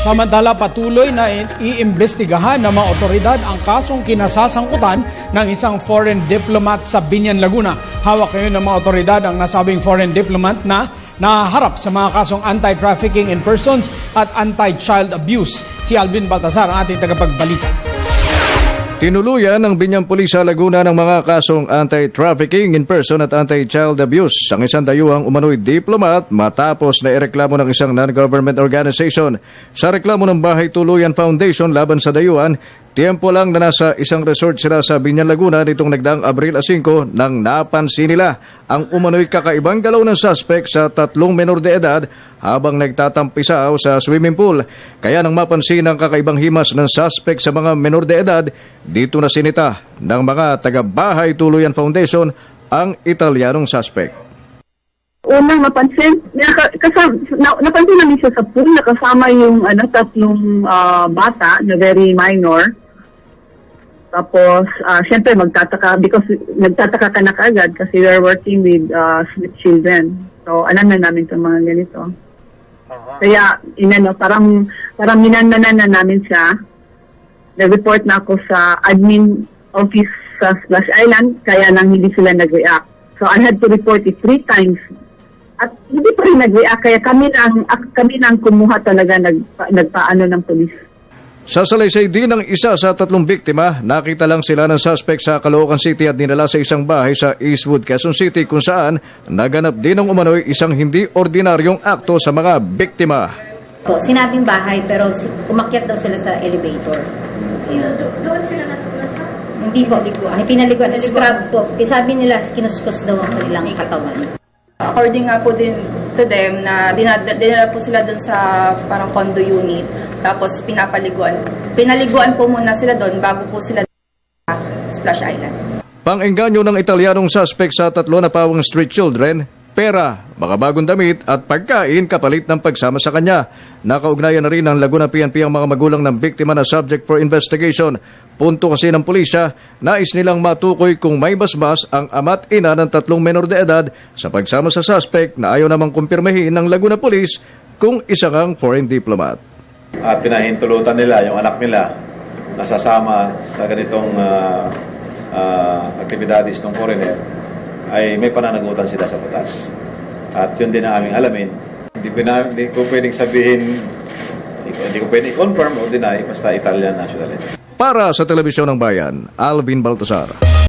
Samantala, patuloy na iimbestigahan ng mga otoridad ang kasong kinasasangkutan ng isang foreign diplomat sa Biñan, Laguna. Hawak ngayon ng mga otoridad ang nasabing foreign diplomat na naharap sa mga kasong anti-trafficking in persons at anti-child abuse. Si Alvin Baltasar, ang ating tagapagbalita. Tinuluyan ng Biñan Pulisya Laguna ng mga kasong anti-trafficking in person at anti-child abuse ang isang dayuhang umano'y diplomat matapos na ireklamo ng isang non-government organization. Sa reklamo ng Bahay Tuluyan Foundation laban sa dayuhan, tiempo lang na nasa isang resort sila sa Biñan, Laguna nitong nagdaang Abril 5 nang napansin nila ang umano'y kakaibang galaw ng suspect sa 3 menor de edad habang nagtatampisaw sa swimming pool. Kaya nang mapansin ang kakaibang himas ng suspect sa mga menor de edad, dito na sinita ng mga taga-Bahay Tuluyan Foundation ang Italianong suspect. Unang napansin, napansin namin siya sa pool, nakasama yung 3 bata na very minor. Tapos, syempre magtataka, because nagtataka ka na kaagad kasi we are working with children. So, alam na namin sa mga ganito. Kaya, parang minananan na namin siya. Nag-report na ako sa admin office sa Splash Island, kaya lang hindi sila nag-react. So, I had to report it 3 times. At hindi pa rin nag-react, kaya kami nang kumuha talaga, nagpaano ng polis. Sa salaysay din ng isa sa 3 biktima, nakita lang sila ng suspect sa Caloocan City at dinala sa isang bahay sa Eastwood, Quezon City kung saan naganap din ng umano'y isang hindi ordinaryong akto sa mga biktima. Sinabing bahay pero umakyat daw sila sa elevator. Doon sila natulog? Hindi po, ay pinaliguan. Scrub po. Sabi nila kinuskus daw ang kanilang katawan. According nga po din to them na dinala po sila doon sa parang condo unit, tapos pinaliguan po muna sila doon bago po sila sa Splash Island. Pang-engganyo ng Italianong suspect sa 3 na pawang street children, pera, mga bagong damit at pagkain kapalit ng pagsama sa kanya. Nakaugnayan na rin ng Laguna PNP ang mga magulang ng biktima na subject for investigation. Punto kasi ng pulisya, nais nilang matukoy kung may basbas ang ama't ina ng 3 menor de edad sa pagsama sa suspect na ayaw namang kumpirmahin ng Laguna Police kung isa kang foreign diplomat. At pinahintulutan nila yung anak nila na sasama sa ganitong aktibidades ng foreigner ay may pananagutan sila sa batas. At yun din ang aming alamin. Hindi ko pwedeng sabihin, hindi ko pwedeng confirm o deny, basta Italian nationality. Para sa Telebisyon ng Bayan, Alvin Baltasar.